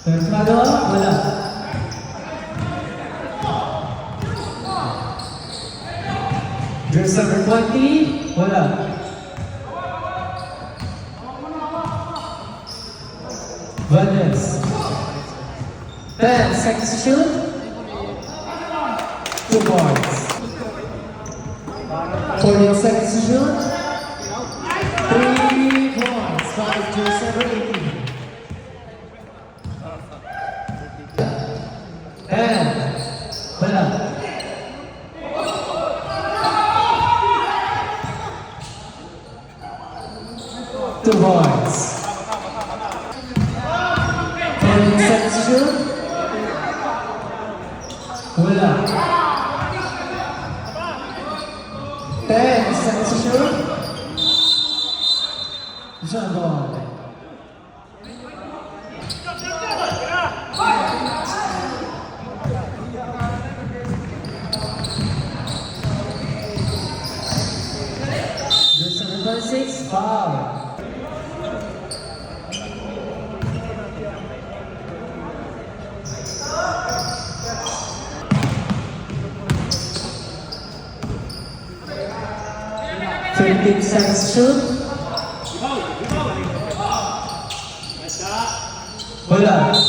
Perfado, wala. Dress number 20, wala. Valdez. 10 seconds to shoot. 2 points. 14 seconds to shoot. 3 points. 5 to 7, 18. 10. Wala. Two points. 10 seconds to shoot. Wala. 10 seconds to shoot. Jump ball. Just 7.6, foul. Fifteen seconds shoot. Wala.